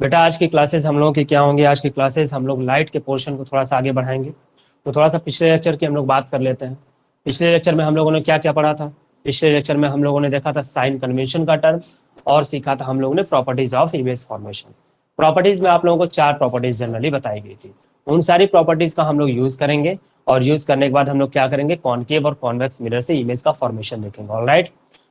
बेटा आज की क्लासेस हम लोगों की क्या होंगी? आज की क्लासेस हम लोग लाइट के पोर्शन को थोड़ा सा आगे बढ़ाएंगे। तो थोड़ा सा पिछले लेक्चर की हम लोग बात कर लेते हैं। पिछले लेक्चर में हम लोगों ने क्या क्या पढ़ा था? पिछले लेक्चर में हम लोगों ने देखा था साइन कन्वेंशन का टर्म, और सीखा था हम लोगों ने properties of image formation. Properties में आप लोगों को 4 प्रॉपर्टीज जनरली बताई गई थी। उन सारी प्रॉपर्टीज का हम लोग यूज करेंगे, और यूज करने के बाद हम लोग क्या करेंगे? कॉनकेव और कॉन्वेक्स मिरर से इमेज का फॉर्मेशन देखेंगे। ऑलराइट,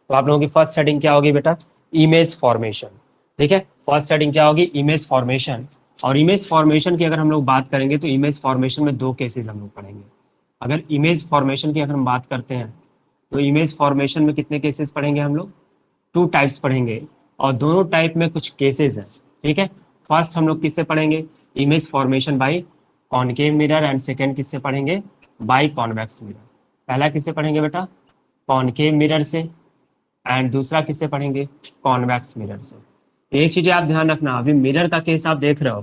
तो आप लोगों की फर्स्ट हेडिंग क्या होगी बेटा? Image formation. ठीक है, फर्स्ट हेडिंग क्या होगी? Image formation. और इमेज फॉर्मेशन की अगर हम लोग बात करेंगे तो इमेज फॉर्मेशन में 2 केसेस हम लोग पढ़ेंगे। अगर इमेज फॉर्मेशन की अगर हम बात करते हैं तो इमेज फॉर्मेशन में कितने केसेस पढ़ेंगे हम लोग? 2 टाइप्स पढ़ेंगे, और दोनों टाइप में कुछ केसेस हैं। ठीक है, फर्स्ट हम लोग किससे पढ़ेंगे? Image formation by concave mirror, and second किससे पढ़ेंगे? By convex mirror. पहला किससे पढ़ेंगे बेटा? कॉनकेव मिरर से, एंड दूसरा किससे पढ़ेंगे? कॉन्वेक्स मिरर से। एक चीज आप ध्यान रखना, अभी मिरर का केस आप देख रहे हो,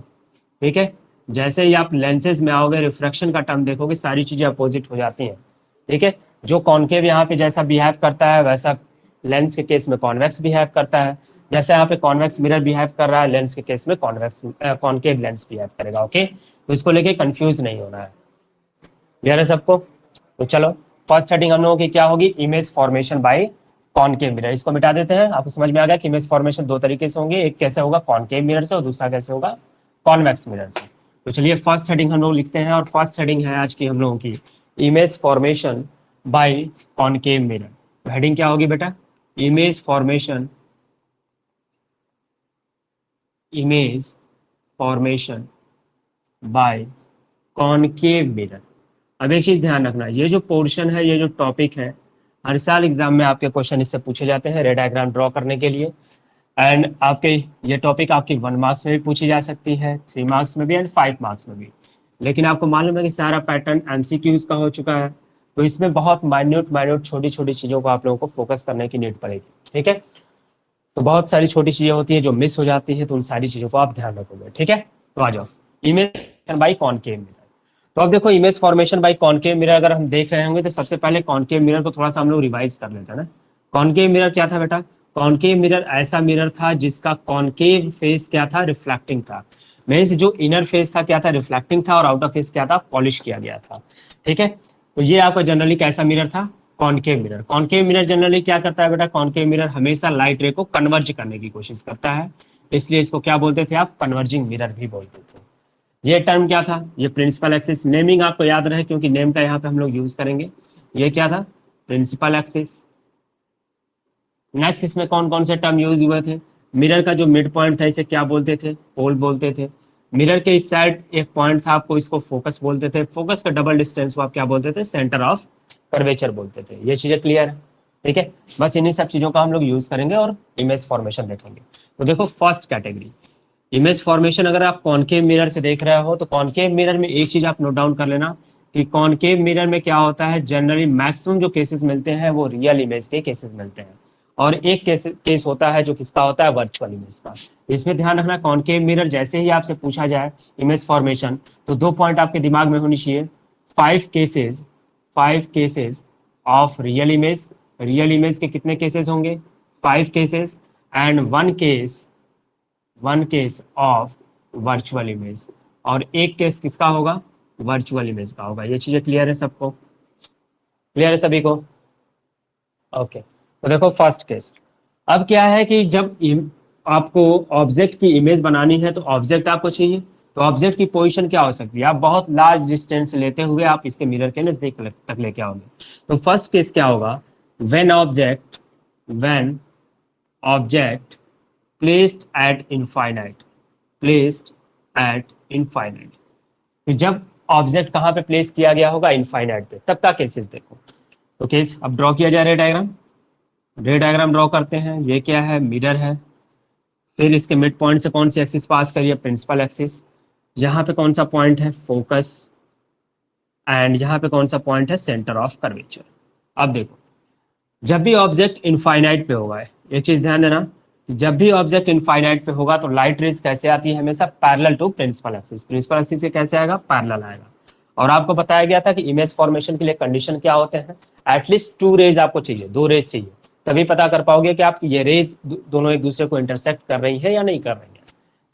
ठीक है? जैसे ही आप लेंसेज में आओगे, रिफ्रैक्शन का टर्म देखोगे, सारी चीजें अपोजिट हो जाती हैं। ठीक है, जो कॉनकेव यहाँ पे जैसा बिहेव करता है वैसा लेंस के केस में कॉन्वेक्स बिहेव करता है। जैसे यहाँ पे कॉन्वेक्स मिरर बिहेव कर रहा है, लेंस के केस में कॉन्वेक्स कॉनकेव लेंस बिहेव करेगा। ओके, तो इसको लेके कंफ्यूज नहीं होना है। क्लियर है सबको? तो चलो, फर्स्ट हेडिंग हम लोगों की क्या होगी? Image formation by concave mirror. इसको मिटा देते हैं। आपको समझ में आ गया कि इमेज फॉर्मेशन 2 तरीके से होंगे, एक कैसे होगा? कॉनकेव मिरर से, और दूसरा कैसे होगा? कॉन्वेक्स मिरर से। तो चलिए फर्स्ट हेडिंग हम लोग लिखते हैं, और फर्स्ट हेडिंग है आज की हम लोगों की image formation by concave mirror. तो हेडिंग क्या होगी बेटा? Image formation, image formation by concave mirror. अब एक चीज ध्यान रखना, ये जो पोर्शन है, ये जो टॉपिक है, हर साल एग्जाम में आपके क्वेश्चन इससे पूछे जाते हैं, रे डायग्राम ड्रॉ करने के लिए। एंड आपके ये टॉपिक आपकी 1 मार्क्स में भी पूछी जा सकती है, 3 मार्क्स में भी, एंड 5 मार्क्स में भी। लेकिन आपको मालूम है कि सारा पैटर्न एमसीक्यूज का हो चुका है, तो इसमें बहुत माइन्यूट माइन्यूट छोटी छोटी चीजों को आप लोगों को फोकस करने की नीड पड़ेगी। ठीक है, तो बहुत सारी छोटी चीजें होती है जो मिस हो जाती है, तो उन सारी चीजों को आप ध्यान रखोगे। ठीक है, तो आ जाओ, इमेज बाई कॉनकेव मिरर। तो अब देखो, image formation by concave mirror अगर हम देख रहे होंगे तो सबसे पहले कॉनकेव मिरर को थोड़ा सा हम लोग रिवाइज कर लेते हैं ना। कॉनकेव मिरर क्या था बेटा? कॉनकेव मिरर ऐसा मिरर था जिसका कॉनकेव फेस क्या था? रिफ्लेक्टिंग था। मीन्स जो इनर फेस था क्या था? रिफ्लेक्टिंग था, और आउटर फेस क्या था? पॉलिश किया गया था। ठीक है, तो ये आपका जनरली कैसा मिरर था? Concave mirror. Concave mirror generally क्या करता है बेटा? कॉनकेव मिरर हमेशा लाइट रे को कन्वर्ज करने की कोशिश करता है, इसलिए इसको क्या बोलते थे आप? कन्वर्जिंग मिरर भी बोलते थे। ये टर्म क्या था? ये प्रिंसिपल एक्सिस। नेमिंग आपको याद रहे क्योंकि नेम का यहाँ पे हम लोग यूज करेंगे। ये क्या था? Principal axis. नेक्स्ट इसमें कौन कौन से टर्म यूज हुए थे? मिरर का जो मिड पॉइंट था इसे क्या बोलते थे? पोल बोलते थे। मिरर के इस साइड एक पॉइंट था, आपको इसको फोकस बोलते थे। फोकस का डबल डिस्टेंस को आप क्या बोलते थे? सेंटर ऑफ कर्वेचर बोलते थे। ये चीजें क्लियर है? ठीक है, बस इन्हीं सब चीजों का हम लोग यूज करेंगे और इमेज फॉर्मेशन देखेंगे। तो देखो, फर्स्ट कैटेगरी इमेज फॉर्मेशन, अगर आप कॉनकेव मिरर से देख रहे हो तो कॉनकेव मिरर में एक चीज आप नोट डाउन कर लेना कि कॉनकेव मिरर में क्या होता है? जनरली मैक्सिमम जो केसेस मिलते हैं वो रियल इमेज के केसेस मिलते हैं, और एक केस होता है जो किसका होता है? वर्चुअल इमेज का। तो इसमें ध्यान रखना, कॉनकेव मिरर जैसे ही आपसे पूछा जाए इमेज फॉर्मेशन, तो 2 पॉइंट आपके दिमाग में होनी चाहिए। 5 cases of real image. Real image के कितने केसेस होंगे? 5 cases. And 1 case of virtual image. और एक केस किसका होगा? वर्चुअल इमेज का होगा। ये चीजें क्लियर है सबको? क्लियर है सभी को? ओके, तो देखो फर्स्ट केस। अब क्या है कि जब आपको ऑब्जेक्ट की इमेज बनानी है तो ऑब्जेक्ट आपको चाहिए, तो ऑब्जेक्ट की पोजीशन क्या हो सकती है? आप बहुत लार्ज डिस्टेंस लेते हुए आप इसके मिरर के नजदीक तक लेके आओगे। तो फर्स्ट केस क्या होगा? When object placed at infinite, placed at infinite। तो जब ऑब्जेक्ट कहां पे प्लेस किया गया होगा? इनफाइनाइट पे, तब का केसेस देखो। तो केस अब ड्रॉ किया जाए, रे डायग्राम। रे डायग्राम ड्रॉ करते हैं। ये क्या है? मिरर है। फिर इसके मिड पॉइंट से कौन सी एक्सिस पास करिए? Principal axis. यहाँ पे कौन सा पॉइंट है? फोकस। एंड यहाँ पे कौन सा पॉइंट है? Centre of curvature. अब देखो, जब भी ऑब्जेक्ट इनफाइनाइट पे होगा, एक चीज ध्यान देना, जब भी ऑब्जेक्ट इनफाइनाइट पे होगा तो लाइट रेज कैसे आती है? हमेशा parallel to principal axis. Principal axis से कैसे आएगा? पैरेलल आएगा। और आपको बताया गया था कि इमेज फॉर्मेशन के लिए कंडीशन क्या होते हैं? एटलीस्ट 2 रेज आपको चाहिए, 2 रेज चाहिए, तभी पता कर पाओगे कि आप ये रेज दोनों एक दूसरे को इंटरसेक्ट कर रही है या नहीं कर रही है।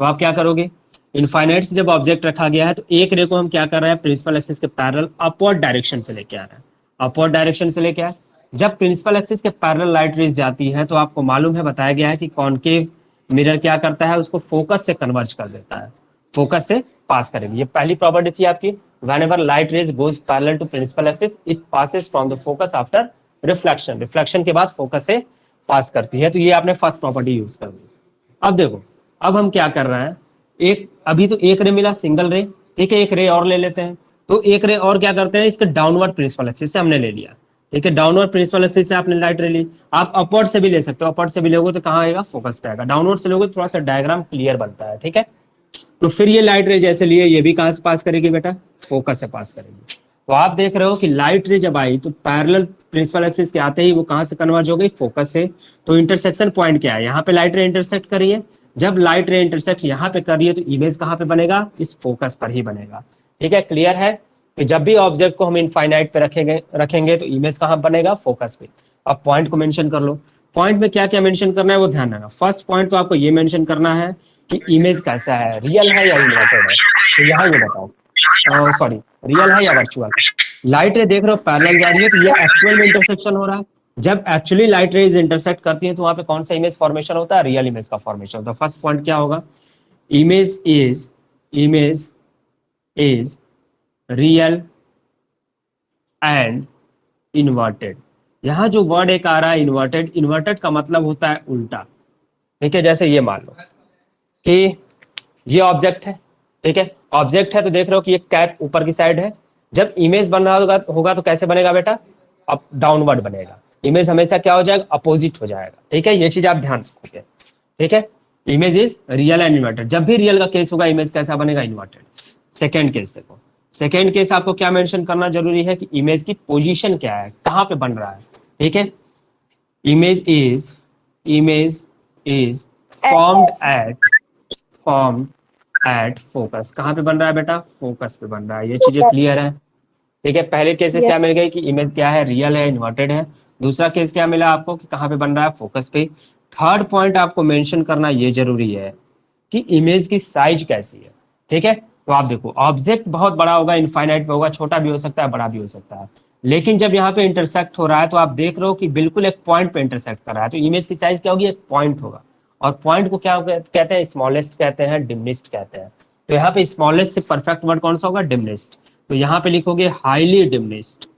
तो आप क्या करोगे, इनफाइनाइट से जब ऑब्जेक्ट रखा गया है तो एक रे को हम क्या कर रहे हैं, प्रिंसिपल एक्सिस के पैरेलल अपवर्ड डायरेक्शन से लेके आ रहे हैं, अपवर्ड डायरेक्शन से लेके आए। जब प्रिंसिपल एक्सिस के पैरेलल लाइट रेज जाती है तो आपको मालूम है, बताया गया है कि कॉनकेव मिरर क्या करता है, उसको फोकस से कन्वर्ज कर देता है, फोकस से पास करेगी। ये पहली प्रॉपर्टी थी आपकी, whenever light rays goes parallel to principal axis it passes from the focus after reflection, reflection के बाद फोकस से पास करती है। तो ये आपने फर्स्ट प्रॉपर्टी यूज कर दी। अब देखो, अब हम क्या कर रहे हैं, एक अभी तो एक रे मिला, सिंगल रे, ठीक है, एक रे और ले लेते हैं। तो एक रे और क्या करते हैं, इसके डाउनवर्ड प्रिंसिपल एक्सिस से हमने ले लिया, ठीक है, डाउनवर्ड प्रिंसिपल एक्सिस से आपने लाइट रे ली। आप अपवर्ड से भी ले सकते हो, अपवर्ड से भी लोगे तो कहाँ आएगा, फोकस पे आएगा, डाउनवर्ड से लोगे तो थोड़ा सा डायग्राम क्लियर बनता है, ठीक है। तो फिर ये लाइट रे जैसे लिए, ये भी कहां से पास करेगी बेटा, फोकस से पास करेगी। तो आप देख रहे हो कि लाइट रे जब आई तो पैरेलल प्रिंसिपल एक्सिस के आते ही वो कहां से कन्वर्ज हो गई, फोकस से। तो इंटरसेक्शन पॉइंट क्या है, यहाँ पे लाइट रे इंटरसेक्ट कर रही है। जब लाइट रे इंटरसेक्ट यहाँ पे कर रही है तो इमेज कहाँ पे बनेगा, इस फोकस पर ही बनेगा, ठीक है। क्लियर है कि जब भी ऑब्जेक्ट को हम इनफाइनाइट पे रखेंगे तो इमेज कहाँ बनेगा, फोकस पे। अब पॉइंट को मेंशन कर लो, पॉइंट में क्या क्या मेंशन करना है वो ध्यान रखना। फर्स्ट पॉइंट तो आपको ये मेंशन करना है कि इमेज कैसा है, रियल है या इन्वर्टेड है। तो यहाँ ये बताओ, सॉरी, रियल है या वर्चुअल। लाइट रे देख रहे हो पैरेलल जा रही है तो ये एक्चुअल में इंटरसेक्शन हो रहा है। जब एक्चुअली लाइट रेज इंटरसेक्ट करती है तो वहां पे कौन सा इमेज फॉर्मेशन होता है, रियल इमेज का फॉर्मेशन होता है। फर्स्ट पॉइंट क्या होगा, image is real and inverted. यहाँ जो वर्ड एक आ रहा है इन्वर्टेड, इन्वर्टेड का मतलब होता है उल्टा, ठीक है। जैसे ये मान लो कि ये ऑब्जेक्ट है, ठीक है, ऑब्जेक्ट है तो देख रहे हो कि ये कैप ऊपर की साइड है। जब इमेज बन रहा होगा तो कैसे बनेगा बेटा, अब डाउनवर्ड बनेगा। इमेज हमेशा क्या हो जाएगा, अपोजिट हो जाएगा, ठीक है। ये चीज आप ध्यान रखोगे, ठीक है। Image is real and inverted, जब भी रियल का केस होगा इमेज कैसा बनेगा, इन्वर्टेड। सेकेंड केस देखो, सेकेंड केस आपको क्या मेंशन करना जरूरी है कि इमेज की पोजीशन क्या है, कहां पे बन रहा है, ठीक है। Image is formed at focus, कहां पे बन रहा है बेटा, फोकस पे बन रहा है। ये चीजें क्लियर है, ठीक है। पहले केस से क्या मिल गई कि इमेज क्या है, रियल है, इन्वर्टेड है। दूसरा केस क्या मिला आपको कि कहां पे बन रहा है, फोकस पे। थर्ड पॉइंट आपको मेंशन करना ये जरूरी है कि इमेज की साइज कैसी है, ठीक है। तो आप देखो ऑब्जेक्ट बहुत बड़ा होगा, इनफाइनाइट पे होगा, छोटा भी हो सकता है, बड़ा भी हो सकता है। लेकिन जब यहाँ पे इंटरसेक्ट हो रहा है तो आप देख रहे हो कि बिल्कुल एक पॉइंट पे इंटरसेक्ट कर रहा है, तो इमेज की साइज क्या होगी, एक पॉइंट होगा। और पॉइंट को क्या कहते हैं, स्मॉलेस्ट कहते हैं, डिमनिस्ट कहते हैं। तो यहाँ पे स्मॉलेस्ट से परफेक्ट वर्ड कौन सा होगा, डिमनिस्ट। तो यहाँ पे लिखोगे हाईली डिमनिस्ट,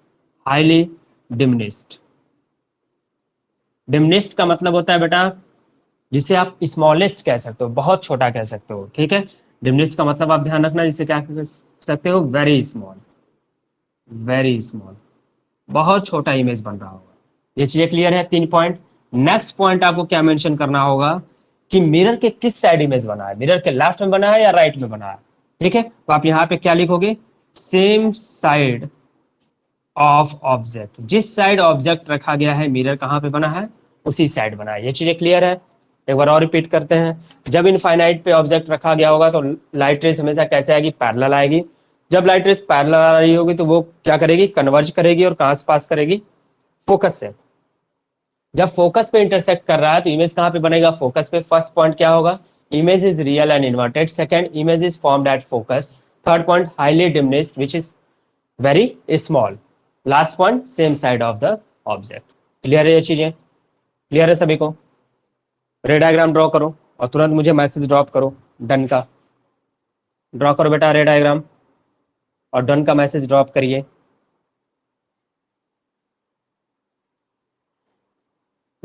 हाईली डिमनिस्ट। डिमनिस्ट का मतलब होता है बेटा जिसे आप स्मॉलेस्ट कह सकते हो, बहुत छोटा कह सकते हो, ठीक है। डिमनिस्ट का मतलब आप ध्यान रखना, जिसे क्या कह सकते हो, वेरी स्मॉल, वेरी स्मॉल, बहुत छोटा इमेज बन रहा होगा। ये चीजें क्लियर है, 3 पॉइंट। नेक्स्ट पॉइंट आपको क्या मेंशन करना होगा कि मिरर के किस साइड इमेज बना है, मिरर के लेफ्ट में बना है या राइट में बना है, ठीक है। तो आप यहाँ पे क्या लिखोगे, सेम साइड ऑफ ऑब्जेक्ट, जिस साइड ऑब्जेक्ट रखा गया है मिरर कहाँ पे बना है, उसी साइड बना है। ये चीजें क्लियर है, एक बार और रिपीट करते हैं। जब इनफाइनाइट पे ऑब्जेक्ट रखा गया होगा तो लाइट रेस हमेशा कैसे आएगी, पैरेलल आएगी। जब लाइट रेस पैरेलल आ रही होगी तो वो क्या करेगी, कन्वर्ज करेगी, और कहां से पास करेगी, फोकस से। जब फोकस पे इंटरसेक्ट कर रहा है तो इमेज कहां पे बनेगा, फोकस पे। फर्स्ट पॉइंट क्या होगा, image is real and inverted. Second, image is formed at focus. Third point, highly diminished which is very small. Last point, same side of the object. Clear है ये चीजें, clear है सभी को। रे डायग्राम ड्रॉ करो और तुरंत मुझे मैसेज ड्रॉप करो डन का। ड्रॉ करो बेटा रे डायग्राम और डन का मैसेज ड्रॉप करिए।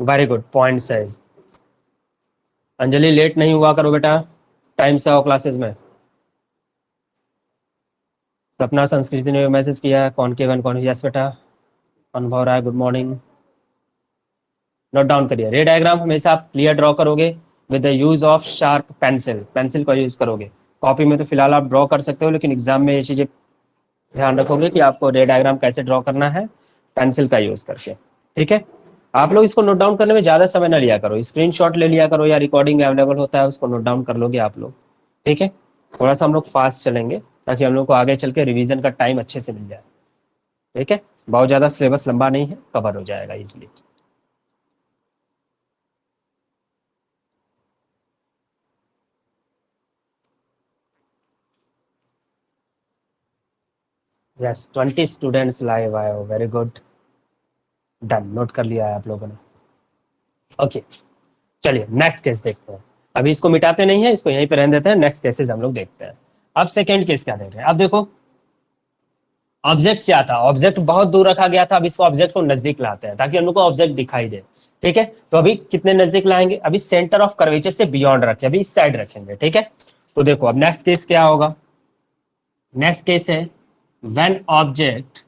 Very good, point size. Anjali late नहीं हुआ करो बेटा, टाइम से आओ क्लासेस में। सपना संस्कृति ने मैसेज किया, कौन के वन कौन, यस बेटा। अनुभव राय गुड मॉर्निंग। नोट डाउन करिए, रे डायग्राम हमेशा आप क्लियर ड्रॉ करोगे with the use of sharp pencil, pencil का यूज करोगे। कॉपी में तो फिलहाल आप ड्रॉ कर सकते हो, लेकिन एग्जाम में ये चीजें ध्यान रखोगे कि आपको रे डायग्राम कैसे ड्रॉ करना है, पेंसिल का यूज करके, ठीक है। आप लोग इसको नोट डाउन करने में ज्यादा समय ना लिया करो, स्क्रीनशॉट ले लिया करो या रिकॉर्डिंग अवेलेबल होता है उसको नोट डाउन कर लोगे आप लोग, ठीक है। थोड़ा सा हम लोग फास्ट चलेंगे ताकि हम लोग को आगे चल के रिविजन का टाइम अच्छे से मिल जाए, ठीक है। बहुत ज्यादा सिलेबस लंबा नहीं है, कवर हो जाएगा इजिली। यस 20 स्टूडेंट्स लाइव आए हो, वेरी गुड, डन, नोट कर लिया है आप लोगों ने। ओके चलिए नेक्स्ट केस देखते हैं। अभी इसको मिटाते नहीं है, इसको यहीं पे रहने देते हैं, नेक्स्ट केसेस हम लोग देखते हैं। अब सेकेंड केस क्या देख रहे हैं, अब देखो ऑब्जेक्ट क्या था, ऑब्जेक्ट बहुत दूर रखा गया था, अब इसको ऑब्जेक्ट को नजदीक लाते हैं ताकि हम लोग को ऑब्जेक्ट दिखाई दे। ठीक है, तो अभी कितने नजदीक लाएंगे, अभी सेंटर ऑफ कर्वेचर से बियॉन्ड रखें, अभी इस साइड रखेंगे। ठीक है, तो देखो अब नेक्स्ट केस क्या होगा, नेक्स्ट केस है when object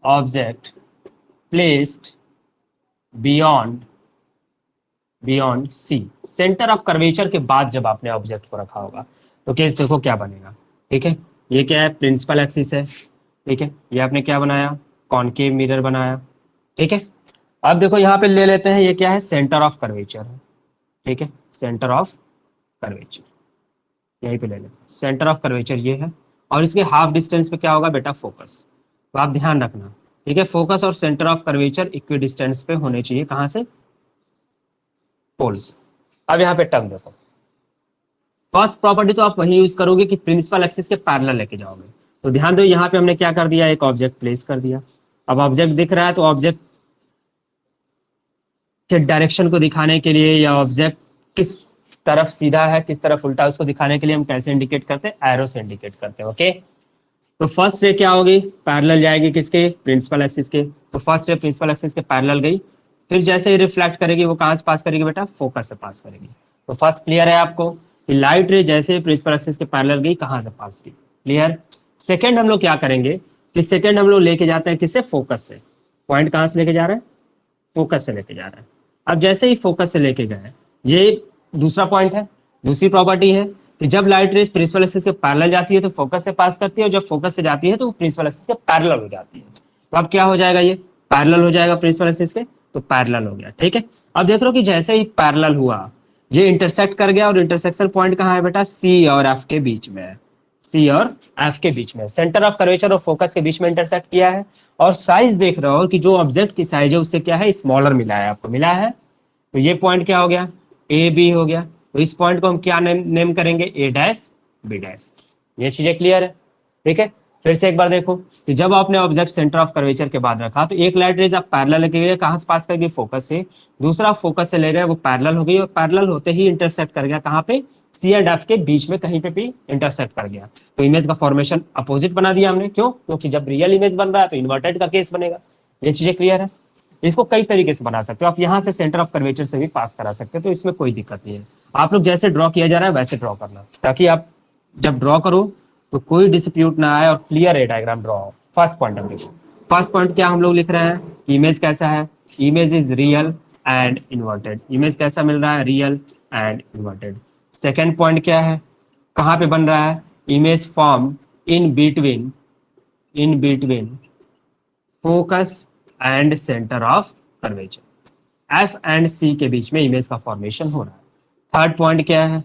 object placed beyond beyond C, centre of curvature के बाद जब आपने ऑब्जेक्ट को रखा होगा, तो केस देखो क्या बनेगा। ठीक है, ये क्या है, प्रिंसिपल एक्सिस है। ठीक है, ये आपने क्या बनाया, कॉनकेव मिरर बनाया। ठीक है, अब देखो यहाँ पे ले लेते हैं, ये क्या है, सेंटर ऑफ कर्वेचर है। ठीक है, सेंटर ऑफ कर्वेचर यहीं पे ले लेते हैं, सेंटर ऑफ कर्वेचर ये है, और इसके हाफ डिस्टेंस पे क्या होगा बेटा, फोकस। तो आप ध्यान रखना, ठीक है, फोकस और centre of curvature equi distance पे होने चाहिए, कहां से, पोल्स। अब यहाँ पे टर्म देखो, फर्स्ट प्रॉपर्टी तो आप वही यूज करोगे कि प्रिंसिपल एक्सिस के पैरेलल लेके जाओगे। तो ध्यान दो यहाँ पे हमने क्या कर दिया, एक ऑब्जेक्ट प्लेस कर दिया। अब ऑब्जेक्ट दिख रहा है, तो ऑब्जेक्ट के डायरेक्शन को दिखाने के लिए, या ऑब्जेक्ट किस तरफ सीधा है किस तरफ उल्टा है उसको दिखाने के लिए हम कैसे इंडिकेट करते हैं, एरो से इंडिकेट करते हैं। ओके, तो फर्स्ट रे क्या होगी, पैरेलल जाएगी किसके, प्रिंसिपल एक्सिस के। तो फर्स्ट रे प्रिंसिपल एक्सिस के पैरेलल गई, फिर जैसे ही रिफ्लेक्ट करेगी वो कहां से पास करेगी बेटा, फोकस से पास करेगी। तो फर्स्ट क्लियर है आपको कि लाइट रे जैसे प्रिंसिपल एक्सिस के पैरेलल गई कहां से पास की, क्लियर। सेकंड हम लोग क्या करेंगे कि सेकंड हम लोग लेके जाते हैं किससे, फोकस से। पॉइंट कहां से लेके जा रहे हैं, फोकस से लेके जा रहा है। अब जैसे ही फोकस से लेके गए, ये दूसरा पॉइंट है, दूसरी प्रॉपर्टी है कि जब लाइट रेस प्रिंसिपल एक्सिस के पैरेलल जाती है तो फोकस से पास करती है, और जब फोकस से जाती है तो प्रिंसिपल एक्सिस के पैरेलल हो जाती है। तो अब क्या हो जाएगा, ये पैरेलल हो जाएगा प्रिंसिपल एक्सिस के, तो पैरेलल हो गया। ठीक है, अब देख लो कि जैसे ही पैरेलल हुआ ये इंटरसेक्ट कर गया, और इंटरसेक्शन पॉइंट कहाँ है बेटा, सी और एफ के बीच में है, सी और एफ के बीच में, सेंटर ऑफ कर्वेचर और फोकस के बीच में इंटरसेक्ट किया है। और साइज देख रहे हो कि जो ऑब्जेक्ट की साइज है उससे क्या है, स्मॉलर मिला है, आपको मिला है। तो ये पॉइंट क्या हो गया, ए बी हो गया। तो इस पॉइंट को हम क्या नेम करेंगे, ए डैश बी डैश। ये चीजें क्लियर है। ठीक है, फिर से एक बार देखो कि जब आपने ऑब्जेक्ट सेंटर ऑफ कर्वेचर के बाद रखा, तो एक लाइट रेज आप पैरेलल लेके गए, कहां से पास कर गई, फोकस से। दूसरा फोकस से ले गए, वो पैरेलल हो गई, और पैरेलल होते ही इंटरसेक्ट कर गया कहां पे, सी एंड एफ के बीच में कहीं पे भी इंटरसेक्ट कर गया। तो इमेज का फॉर्मेशन अपोजिट बना दिया हमने, क्यों, क्योंकि जब रियल इमेज बन रहा है तो इन्वर्टेड का केस बनेगा। ये चीजें क्लियर है। इसको कई तरीके से बना सकते हो आप, यहाँ से सेंटर ऑफ कर्वेचर से भी पास करा सकते हो, तो इसमें कोई दिक्कत नहीं है। आप लोग जैसे ड्रॉ किया जा रहा है वैसे ड्रॉ करना, ताकि आप जब ड्रॉ करो तो कोई डिस्प्यूट ना आए और क्लियर है डायग्राम ड्रॉ हो। फर्स्ट पॉइंट हम देखो, फर्स्ट पॉइंट क्या हम लोग लिख रहे हैं, इमेज कैसा है, image is real and inverted, image कैसा मिल रहा है, real and inverted. Second point क्या है, कहाँ पे बन रहा है, image form in between focus and centre of curvature, F and C के बीच में इमेज का फॉर्मेशन हो रहा है। थर्ड पॉइंट क्या है,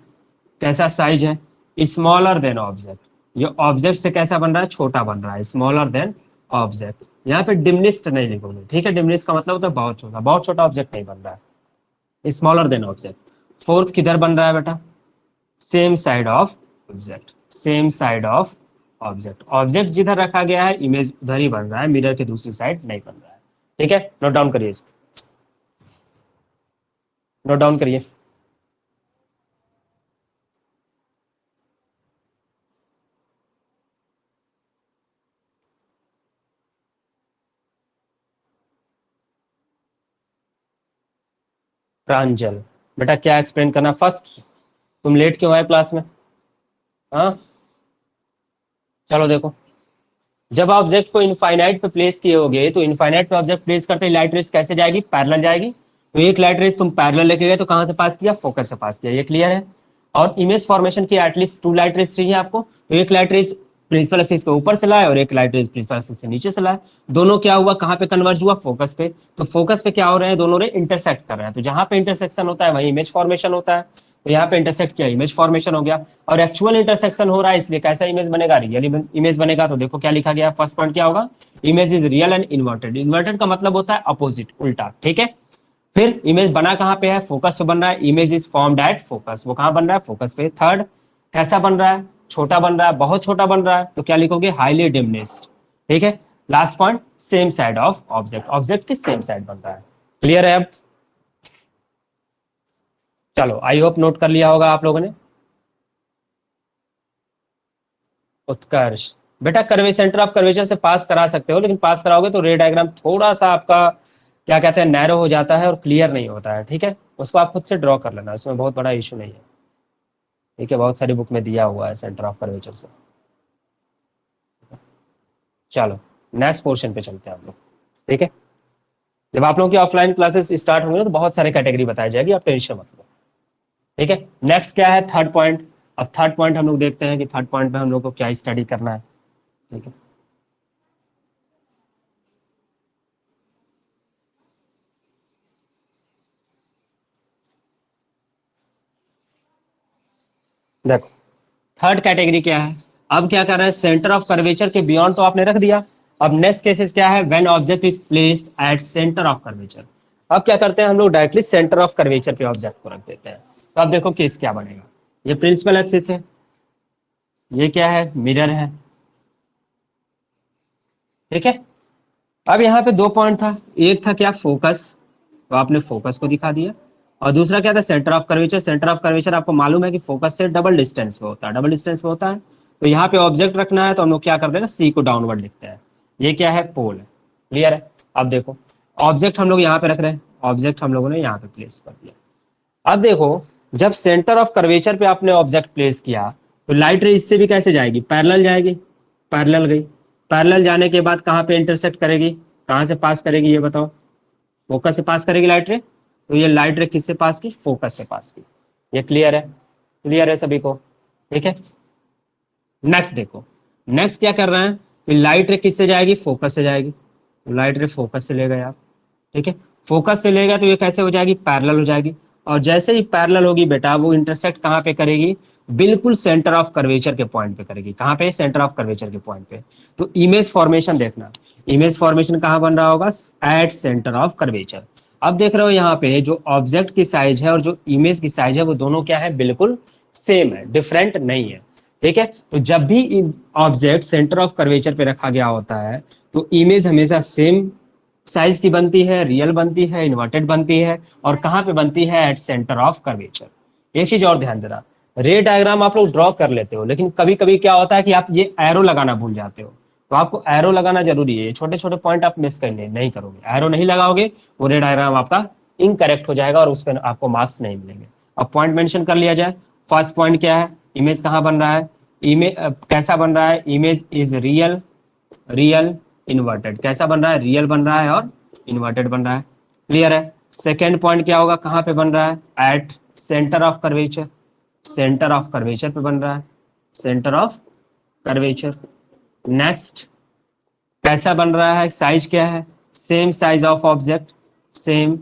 कैसा साइज है, स्मॉलर देन ऑब्जेक्ट, ये ऑब्जेक्ट से कैसा बन रहा है, छोटा बन रहा है, स्मॉलर देन ऑब्जेक्ट। यहाँ पे डिमिनिस्ड नहीं लिखोगे, ठीक है, डिमिनिस्ड का मतलब होता है बहुत छोटा ऑब्जेक्ट नहीं बन रहा है, स्मॉलर देन ऑब्जेक्ट। फोर्थ किधर बन रहा है बेटा, same side of object, same side of object, object जिधर रखा गया है इमेज उधर ही बन रहा है, मिरर के दूसरी साइड नहीं बन रहा है। ठीक है, नोट डाउन करिए इसको, नोट डाउन करिए। प्रांजल, बेटा क्या एक्सप्लेन करना, फर्स्ट तुम लेट क्यों आए क्लास में, हाँ, चलो देखो, जब ऑब्जेक्ट को इनफाइनाइट पे प्लेस किए होगे, तो इनफाइनाइट पे ऑब्जेक्ट प्लेस करते ही लाइट रेस कैसे जाएगी, पैरेलल जाएगी। तो एक लाइट रेस तुम पैरेलल लेके गए तो कहां से पास किया, फोकस से पास किया, ये क्लियर है। और इमेज फॉर्मेशन की एटलीस्ट 2 लाइट रेस चाहिए आपको, तो एक लाइट रेस प्रिंसिपल एक्सिस के ऊपर से लाए और एक लाइट रेस प्रिंसिपल एक्सिस से नीचे से लाए। दोनों क्या हुआ, कहां पे कन्वर्ज हुआ, फोकस पे। तो फोकस पे क्या हो रहे हैं, दोनों रे इंटरसेक्ट कर रहे हैं, तो जहां पे इंटरसेक्शन होता है वहीं इमेज फॉर्मेशन होता है। तो यहाँ पे इंटरसेक्ट किया, इमेज फॉर्मेशन हो गया, और एक्चुअल इंटरसेक्शन हो रहा है, इसलिए कैसा इमेज बनेगा, रियल इमेज बनेगा। तो देखो क्या लिखा गया, फर्स्ट पॉइंट क्या होगा, image is real and inverted, inverted का मतलब होता है अपोजिट, उल्टा। ठीक है, फिर इमेज बना कहां पे है, फोकस पे बन रहा है, image is formed at focus, वो कहां बन रहा है, फोकस पे। थर्ड कैसा बन रहा है, छोटा बन रहा है, बहुत छोटा बन रहा है, तो क्या लिखोगे, हाईली डिमिनिश्ड। ठीक है, last point, same side of object, object की सेम साइड बन रहा है। क्लियर है अब? चलो, आई होप नोट कर लिया होगा आप लोगों ने। उत्कर्ष, बेटा कर्वे सेंटर ऑफ कर्वेचर से पास करा सकते हो, लेकिन पास कराओगे तो रे डायग्राम थोड़ा सा आपका क्या कहते हैं, नैरो हो जाता है और क्लियर नहीं होता है। ठीक है, उसको आप खुद से ड्रॉ कर लेना, इसमें बहुत बड़ा इशू नहीं है। ठीक है, बहुत सारी बुक में दिया हुआ है सेंटर ऑफ कर्वेचर से। चलो नेक्स्ट पोर्शन पे चलते हैं हम लोग। ठीक है, जब आप लोगों की ऑफलाइन क्लासेस स्टार्ट होंगे तो बहुत सारे कैटेगरी बताई जाएगी, आप टेंशन मत लो। ठीक है, नेक्स्ट क्या है, थर्ड पॉइंट। अब थर्ड पॉइंट हम लोग देखते हैं कि थर्ड पॉइंट में हम लोग को क्या स्टडी करना है। ठीक है, देखो थर्ड कैटेगरी क्या है। अब क्या कर रहे हैं, सेंटर ऑफ कर्वेचर के बियॉन्ड तो आपने रख दिया। अब नेक्स्ट केसेस क्या है, when object is placed at centre of curvature. अब क्या करते हैं हम लोग, डायरेक्टली सेंटर ऑफ कर्वेचर पे ऑब्जेक्ट को रख देते हैं। तो अब देखो केस क्या बनेगा, ये प्रिंसिपल एक्सिस है, ये क्या है, मिरर है। ठीक है, अब यहाँ पे दो पॉइंट था, एक था क्या, फोकस, तो आपने फोकस को दिखा दिया, और दूसरा क्या था, centre of curvature. Centre of curvature आपको मालूम है कि फोकस से डबल डिस्टेंस पे होता है, डबल डिस्टेंस पे होता है। तो यहाँ पे ऑब्जेक्ट रखना है तो हम लोग क्या करते हैं ना, सी को डाउनवर्ड लिखते हैं, ये क्या है, पोल है। क्लियर है? अब देखो ऑब्जेक्ट हम लोग यहाँ पे रख रहे हैं, ऑब्जेक्ट हम लोगों ने यहाँ पे प्लेस कर दिया। अब देखो, जब सेंटर ऑफ कर्वेचर पे आपने ऑब्जेक्ट प्लेस किया, तो लाइट रे इससे भी कैसे जाएगी, पैरेलल जाएगी, पैरेलल गई। पैरेलल जाने के बाद कहाँ पे इंटरसेक्ट करेगी, कहाँ से पास करेगी, ये बताओ। फोकस से पास करेगी लाइट रे, तो ये लाइट रे किससे पास की, फोकस से पास की। ये क्लियर है? क्लियर है सभी को? ठीक है, नेक्स्ट देखो, नेक्स्ट क्या कर रहे हैं कि लाइट रे किससे जाएगी, फोकस से जाएगी, तो लाइट रे फोकस से ले गए आप। ठीक है, फोकस से लेगा तो ये कैसे हो जाएगी, पैरेलल हो जाएगी। और जैसे ही पैरेलल होगी बेटा, वो इंटरसेक्ट कहाँ पे करेगी, बिल्कुल सेंटर ऑफ कर्वेचर के पॉइंट पे करेगी। कहाँ पे, सेंटर ऑफ कर्वेचर के पॉइंट पे। तो इमेज फॉर्मेशन देखना, इमेज फॉर्मेशन कहाँ बन रहा होगा, एट सेंटर ऑफ कर्वेचर। अब देख रहे हो यहाँ पे जो ऑब्जेक्ट की साइज है और जो इमेज की साइज है, वो दोनों क्या है, बिल्कुल सेम है, डिफरेंट नहीं है। ठीक है, तो जब भी ऑब्जेक्ट सेंटर ऑफ कर्वेचर पे रखा गया होता है, तो इमेज हमेशा सेम साइज की बनती है, रियल बनती है, इन्वर्टेड बनती है, और कहाँ पे बनती है, एट सेंटर ऑफ कर्वेचर। एक चीज और ध्यान देना, रे डायग्राम आप लोग ड्रॉ कर लेते हो, लेकिन कभी कभी क्या होता है कि आप ये एरो लगाना भूल जाते हो। तो आपको एरो लगाना जरूरी है, ये छोटे छोटे पॉइंट आप मिस करने नहीं करोगे, एरो नहीं लगाओगे, वो रे डायग्राम आपका इनकरेक्ट हो जाएगा और उस पर आपको मार्क्स नहीं मिलेंगे। अब पॉइंट मेंशन कर लिया जाए। फर्स्ट पॉइंट क्या है, इमेज कहाँ बन रहा है, इमेज कैसा बन रहा है, image is real, real inverted, कैसा बन रहा है, रियल बन रहा है और इन्वर्टेड बन रहा है। क्लियर है? सेकेंड पॉइंट क्या होगा, कहां पे बन रहा है, at centre of curvature, centre of curvature पे बन रहा है, सेंटर ऑफ कर्वेचर। नेक्स्ट, कैसा बन रहा है, साइज क्या है, same size of object, same